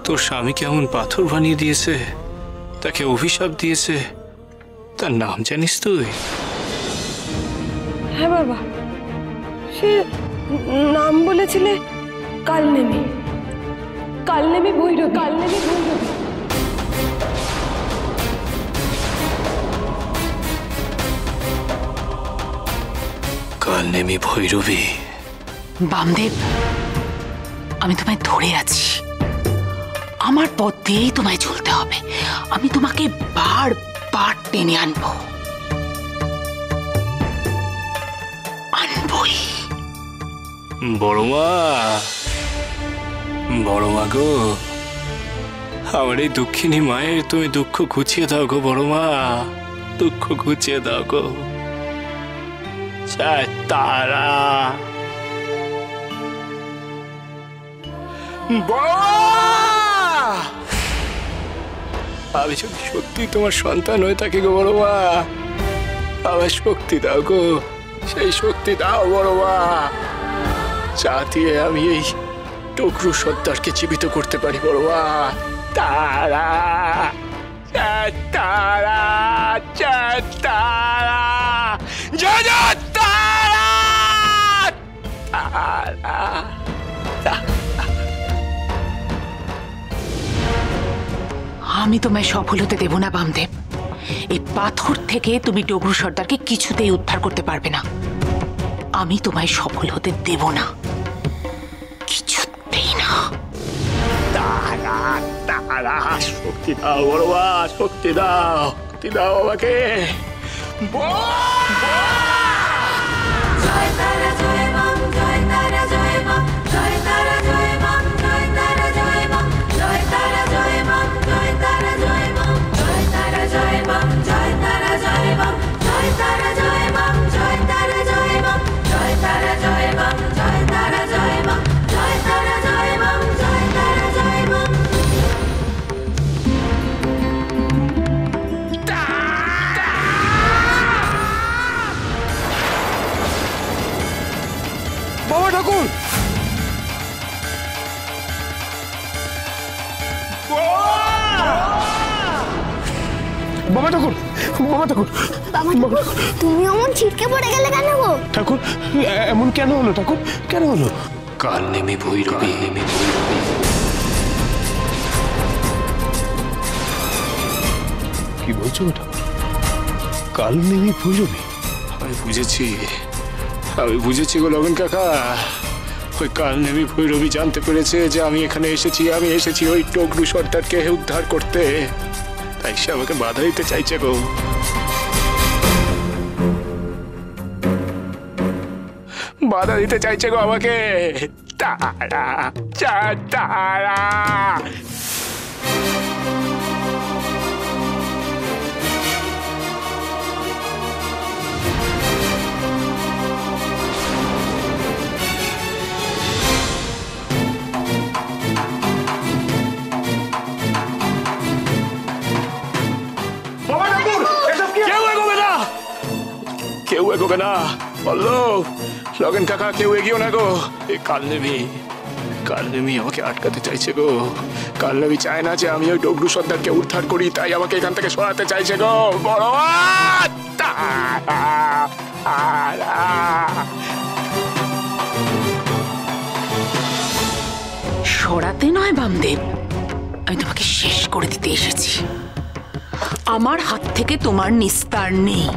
তোর স্বামী কেমন পাথর বানিয়ে দিয়েছে, তাকে অভিশাপ দিয়েছে, তার নাম জানিস তুই? হ্যাঁ বাবা, সে নাম বলেছিলে কালনেমি, কালনেমি ভৈরবী, কালনেমি ভৈরবী। কালনেমি ভৈরবী। বামদেব, আমি তোমায় ধরে আছি, আমার পথ দিয়েই তোমায় চলতে হবে। আমি তোমাকে বারবার টেনে আনবই। বড়মা, বড়মা গো, আমার এই দুঃখিনী মায়ের তুমি দুঃখ ঘুচিয়ে দাও গো বড়মা, দুঃখ ঘুচিয়ে দাও গো। জয় তারা। আমি যদি সত্যি তোমার সন্তান হয়ে থাকি গো বড়মা, আমার শক্তি দাও গো, সেই শক্তি দাও বড়মা, যা দিয়ে আমি এই টুকরো সর্দারকে জীবিত করতে পারি বড়মা। তারা, জয় তারা, জয় তারা, জয় জয় তারা, তারা। আমি তোমায় সফল হতে দেব না বামদেব। এই পাথর থেকে তুমি ডগরু সর্দারকে কিছুতেই উদ্ধার করতে পারবে না। আমি তোমায় সফল হতে দেব না, কিছুতেই না। তারা, তারা, শক্তি দাও বড়মা, শক্তি দাও, শক্তি দাও আমাকে। জয় তারা জয় মাম, জয় তারা জয় মাম, জয় তারা জয় মাম, জয় তারা জয় মাম, জয় তারা জয় মাম, জয় তারা জয় মাম, জয় তারা জয় মাম, জয় তারা জয় মাম, জয় তারা জয় মাম, জয় তারা জয় মাম, জয় তারা জয় মাম, জয় তারা জয় মাম, জয় তারা জয় মাম, জয় তারা জয় মাম। বাবা ঠাকুর, বাবা ঠাকুর, বাবা ঠাকুর, তুমি এমন ছিটকে পড়ে গেলে কেন গো? ঠাকুর এমন কেন হলো? ঠাকুর কেন হলো? কালনেমি ভৈরবী, নেমি ভৈরবী। কি বলছো ঠাকুর? কালনেমি ভৈরবী? আমি বুঝেছি গো লগন কাকা। ওই কালনেমি ভৈরবী জানতে পেরেছে যে আমি এখানে এসেছি ওই টগরু সর্দারকে উদ্ধার করতে, তাই সে আমাকে বাধা দিতে চাইছে গো। বাধা দিতে চাইছে গো আমাকে। তারা, তারা। কেউ এগোবে না, বললো লগন কাকা, কেউ এগিয়েও না গো। এই কালনেমি আমাকে আটকাতে চাইছে গো। কালনেমি চায় না যে আমি ওই ডগরু সর্দারকে উদ্ধার করি, তাই আমাকে এখান থেকে সরাতে চাইছে গো। বড় সরাতে নয় বামদেব, আমি তোমাকে শেষ করে দিতে এসেছি। আমার হাত থেকে তোমার নিস্তার নেই।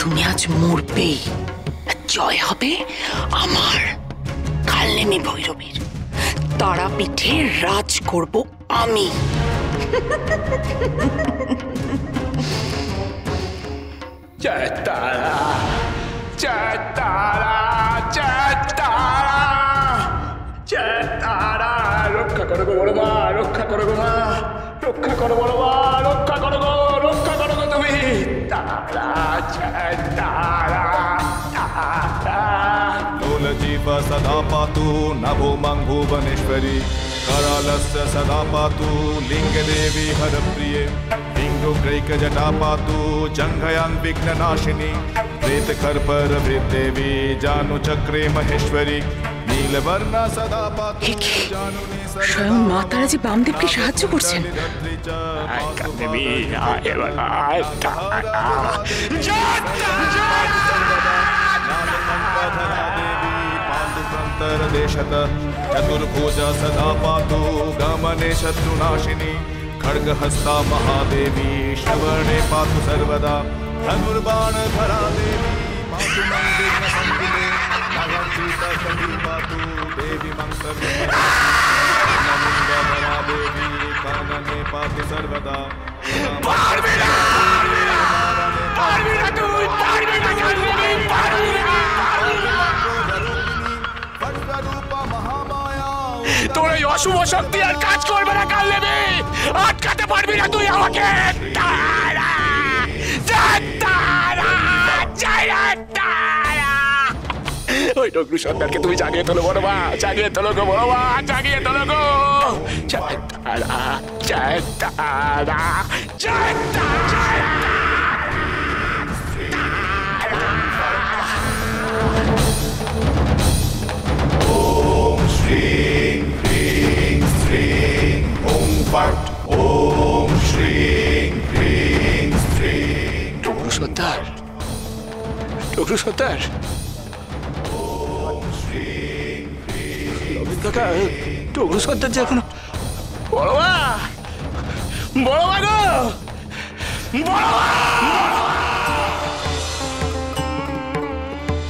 তুমি আজ মরবেই, জয় হবে আমার, কালনেমি ভৈরবীর। তারাপীঠে রাজ করব আমি। জয় তারা, জয় তারা, জয় তারা, জয় তারা। রক্ষা করো গো বড় মা, রক্ষা করো গো মা, রক্ষা করো বড় মা, রক্ষা করো গো, রক্ষা করো গো তুমি। তারা, জয় তারা, তারা। लोलजीव सदा पातु नभो मं भुवनेश्वरी, करालस्य सदा पातु लिंगदेवी हरप्रिये, लिंगोग्रैकजटा पातु जङ्घयां विघ्ननाशिनी, प्रेतकर्परवृद्देवी जानुचक्रे महेश्वरी, नीलवर्णा सदा पातु जानुनी স্বয়ং মা তারা যে বামদেবকে সাহায্য করছেন। चतुर्भुजा सदा पातु गमने शत्रुनाशिनी खड्गहस्ता महादेवी श्रवणे पातु सर्वदा धनुर्बाण धरा देवी पातु मंदिर संकुले नगरचीता सखी पातु देवी मंगलधरा देवी कानने पातु सर्वदा তোর এই অশুভ শক্তি আর কাজ করবে না কাল নেবে, আটকাতে পারবি না তুই আমাকে। ওই ডগরু সর্দারকে তুমি জাগিয়ে তোলো বড় মা, জাগিয়ে তোলো গো বড় মা, জাগিয়ে তোলো গো। জয় তারা, জয় তারা, জয় তারা। ओम श्रीं ह्रीं श्रीं ओम फट ओम श्रीं ह्रीं श्रीं ডগরু সর্দার, ডগরু সর্দার, ডগরু সর্দার যে এখনো বড় মা, বড় মা গো, বড় মা।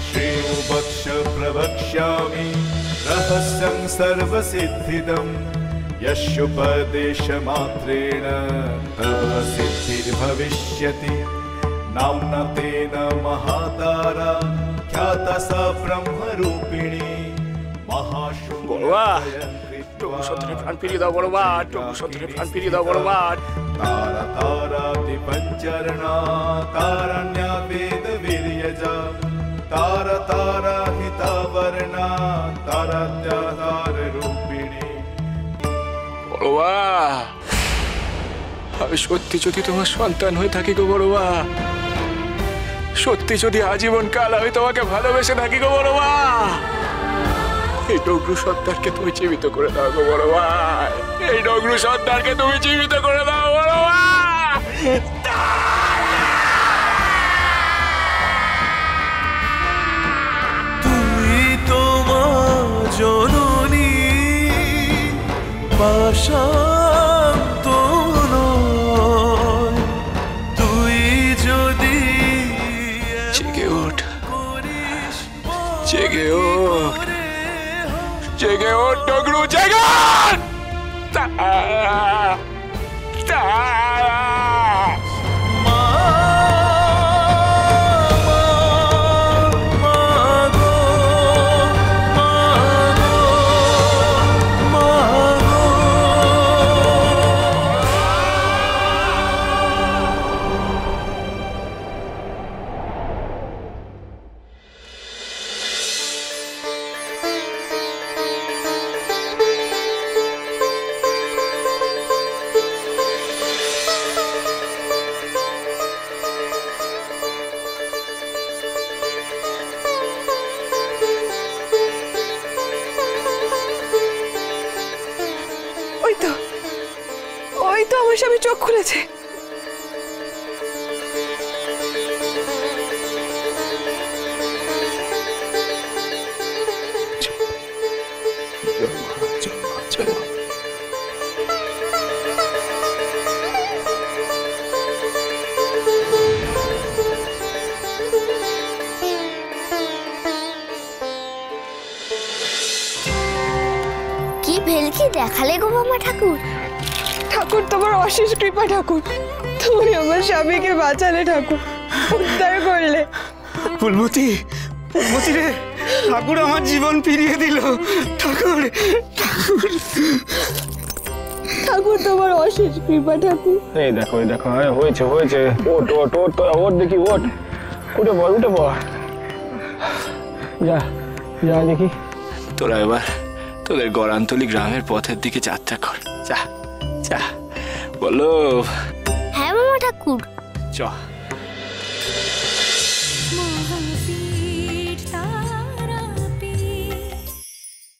श्रीमुपक्ष प्रवक्ष्यामि रहस्यं सर्वसिद्धिदं यस्योपदेशमात्रेण तव सिद्धिर्भविष्यति नाम्ना तेन महातारा ख्याता सा ब्रह्मरूपिणी বড় মা, ডগরু সর্দারের প্রাণ ফিরিয়ে দাও বড় মা, ডগরু সর্দারের প্রাণ ফিরিয়ে দাও বড় মা। तारा ताराति पंचरणा तारण्या वेद वीर्यजा तारा तारा हिता वर्णा तारात्या तार रूपिणी বড় মা, আমি সত্যি যদি তোমার সন্তান হয়ে থাকি গো বড় মা, সত্যি যদি আজীবন কাল আমি তোমাকে ভালোবেসে থাকি গো বড় মা, এই ডগরু সর্দারকে তুমি জীবিত করে দাও গো বড় মা, এই ডগরু সর্দারকে তুমি জীবিত করে দাও বড় মা। তুই তোমার জননী পাশান্ত নয়, তুই যদি জেগে ওঠ, জেগে ওঠ, জেগে ওঠ ডগরু, জেগে ওঠ। ওই তো আমার স্বামী চোখ খুলেছে। কি ভেলকি দেখালে গো মামা ঠাকুর। ঠাকুর তোমার অশেষ কৃপা ঠাকুর, তুমি আমার স্বামীকে বাঁচালে ঠাকুর, উদ্ধার করলে। ফুলমতি, ফুলমতি রে, ঠাকুর আমার জীবন ফিরিয়ে দিল। ঠাকুর, ঠাকুর, ঠাকুর তোমার অশেষ কৃপা ঠাকুর। এই দেখো, এই দেখো, হয়েছে হয়েছে, ওট ওট ওট, ওট দেখি, ওট, উঠে পড়, উঠে পড়, যা যা দেখি। তোরা এবার তোদের গড়ান্তলি গ্রামের পথের দিকে যাত্রা কর, যা যা। বলো হ্যাঁ মামা ঠাকুর। চ।